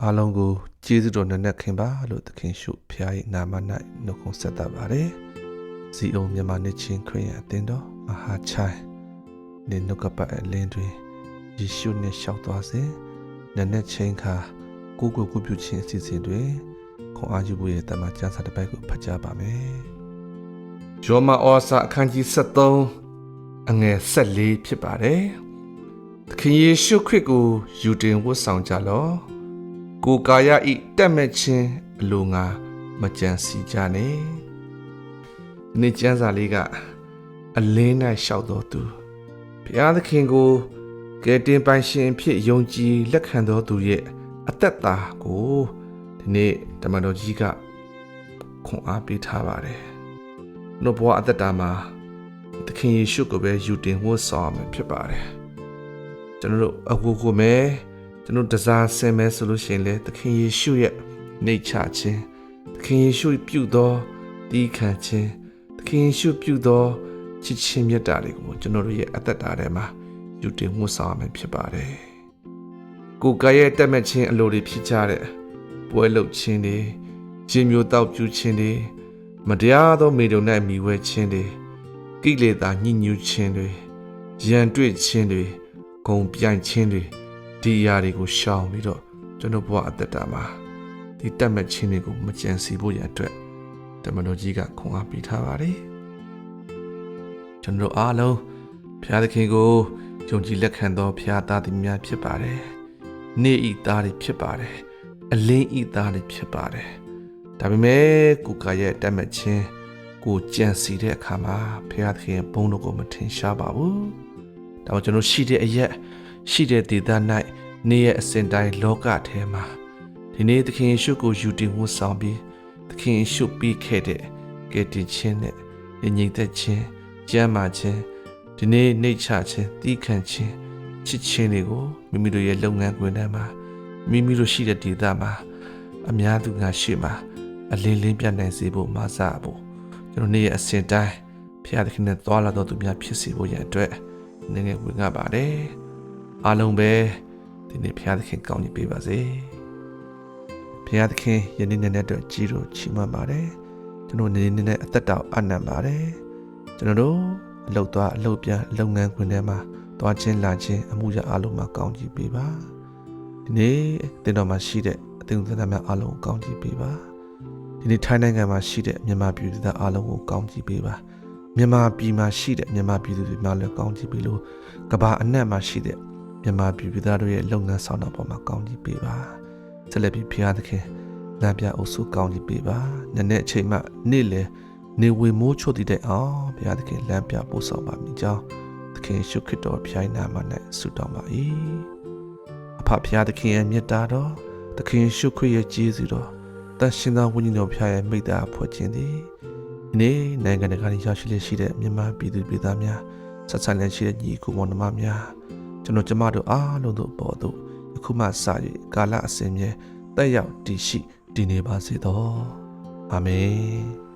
အားလုံးကိုကျေးဇူးတော်နဲ့ခင်ပါလို့သခင်ရှုဖျား၏နာမ၌နှုတ်ခွန်းဆက်သပါတယ်။ဇီအောင်မြန်မာနှစ်ချင်းခရစ်ယာန်အသင်းတော်မဟာချိုင်းနေနှုတ်ကပတ်အလင်းတွင်ယေရှုနဲ့ရှောက်သွားစဉ်နက်နဲ့ချင်းခါကိုကိုပြုခြင်းအစီအစဉ်တွင်ခွန်အားယူဖို့ရဲ့တမန်ကျမ်းစာတစ်ပိုက်ကိုဖတ်ကြားပါမယ်။ယောမဩစာအခန်းကြီး73အငယ်14ဖြစ်ပါတယ်။သခင်ယေရှုခရစ်ကိုယူတင်ဝတ်ဆောင်ကြလော့။ကိုကာယဤတက်မဲ့ခြင်းအလိုငါမကြံစီကြနဲ့။ဒီကျမ်းစာလေးကအလင်း၌ရှောက်တော်သူဘုရားသခင်ကိုကယ်တင်ပိုင်ရှင်ဖြစ်ယုံကြည်လက်ခံတော်သူရဲ့အသက်တာကိုဒီနေ့ဓမ္မတော်ကြီးကခွန်အားပေးထားပါတယ်။နှုတ်ဘဝအသက်တာမှာသခင်ယေရှုကိုပဲယူတင်ဝတ်ဆောင်မှာဖြစ်ပါတယ်။ကျွန်တော်တို့အကူကိုမဲ့ကျွန်တော်တစားဆင်မဲ့ဆိုလို့ရှိရင်လေသခင်ယေရှုရဲ့နှိတ်ချခြင်းသခင်ယေရှုပြုသောတီးခံခြင်းသခင်ယေရှုပြုသောချစ်ခြင်းမြတ်တာတွေကိုကျွန်တော်တို့ရဲ့အသက်တာထဲမှာယူတင်ဝတ်ဆောင်မှာဖြစ်ပါတယ်။ကိုယ်ကရဲ့တက်မဲ့ခြင်းအလိုတွေဖြစ်ကြတဲ့ပွဲလုခြင်းတွေခြင်းမျိုးတောက်ပြူခြင်းတွေမတရားသောမိတုံ၌မိဝဲခြင်းတွေကိလေသာညှဉ်းညူးခြင်းတွေရန်တွေ့ခြင်းတွေဂုံပြိုင်ခြင်းတွေဒီအရာတွေကိုရှောင်ပြီးတော့ကျွန်တော်ဘဝအသက်တာမှာဒီတက်မဲ့ခြင်းတွေကိုမကြံစီဖို့ရအတွက်ဓမ္မတော်ကြီးကခွန်အားပေးထားပါတယ်ကျွန်တော်အားလုံးဘုရားသခင်ကိုယုံကြည်လက်ခံသောဘုရားသားသမီးများဖြစ်ပါတယ်နေ့ဤသားတွေဖြစ်ပါတယ်အလင်းဤသားတွေဖြစ်ပါတယ်ဒါပေမဲ့ကိုယ်ကရဲ့တက်မဲ့ခြင်းကိုကြံစီတဲ့အခါမှာဘုရားသခင်ဘုန်းတော်ကိုမထင်ရှားပါဘူးဒါကြောင့်ကျွန်တော်ရှိတဲ့အရက်ရှိတဲ့ဒေသ၌နေရဲ့အစဉ်တိုင်းလောကထဲမှာဒီနေ့သခင်ယေရှုကိုယူတင်ဝတ်ဆောင်ပြီးသခင်ယေရှုပြီးခဲ့တဲ့ကယ်တင်ခြင်းနဲ့ညီသက်ခြင်းကျမ်းမာခြင်းဒီနေ့နှိတ်ချခြင်းတီးခံခြင်းချစ်ခြင်းတွေကိုမိမိတို့ရဲ့လုပ်ငန်းခွင်ထဲမှာမိမိတို့ရှိတဲ့ဒေသမှာအများသူငါရှိမှာအလင်းလင်းပြနိုင်စေဖို့မဆာဖို့ကျွန်တော်နေ့ရဲ့အစဉ်တိုင်းဘုရားသခင်နဲ့သွားလာတော်သူများဖြစ်စေဖို့ရန်အတွက်နည်းနည်းဝင်ငါပါတယ်အားလုံးပဲဒီနေ့ဘုရားသခင်ကောင်းကြီးပေးပါစေဘုရားသခင်ယနေ့နေ့အတွက်ကြီးတို့ချီးမွမ်းပါတယ်ကျွန်တော်နေ့နေ့အသက်တော်အနံ့ပါတယ်ကျွန်တော်တို့အလုပ်သွားအလုပ်ပြန်လုပ်ငန်းခွင်ထဲမှာသွားခြင်းလာခြင်းအမှုရာအလုံးမှာကောင်းကြီးပေးပါဒီနေ့တင်တော်မှာရှိတဲ့အသင်းသူသားများအလုံးကိုကောင်းကြီးပေးပါဒီနေ့ထိုင်းနိုင်ငံမှာရှိတဲ့မြန်မာပြည်သူသားအလုံးကိုကောင်းကြီးပေးပါမြန်မာပြည်မှာရှိတဲ့မြန်မာပြည်သူတွေများလည်းကောင်းကြီးပေးလို့ကမ္ဘာအနှံ့မှာရှိတဲ့မြန်မာပြည်သူသားတို့ရဲ့လုပ်ငန်းဆောင်တာပေါ်မှာကောင်းကြီးပေးပါဆက်လက်ပြီးဖျားသခင်လမ်းပြအုပ်စုကောင်းကြီးပေးပါနည်းနည်းအချိန်မှနေ့လေနေဝေမိုးချို့တည်တဲ့အောင်ဘုရားသခင်လမ်းပြပို့ဆောင်ပါမိကြောင်းသခင်ရှုခရစ်တော်ဖျားနာမ၌ဆုတောင်းပါ၏အဖဖျားသခင်ရဲ့မြတ်တာတော်သခင်ရှုခရစ်ရဲ့ကျေးဇူးတော်တန်ရှင်သောဝိညာဉ်တော်ဖျားရဲ့မိတ္တာဖွဲ့ခြင်းသည်ဒီနေ့နိုင်ငံတကာမှာရောက်ရှိလျက်ရှိတဲ့မြန်မာပြည်သူပြည်သားများဆက်ဆံလျက်ရှိတဲ့ညီကိုမောင်နှမများကျွန်တော်ကျမတို့အားလုံးတို့ပေါ်သို့ယခုမှစ၍ကာလအစဉ်မြဲတက်ရောက်တည်ရှိတည်နေပါစေသောအာမင်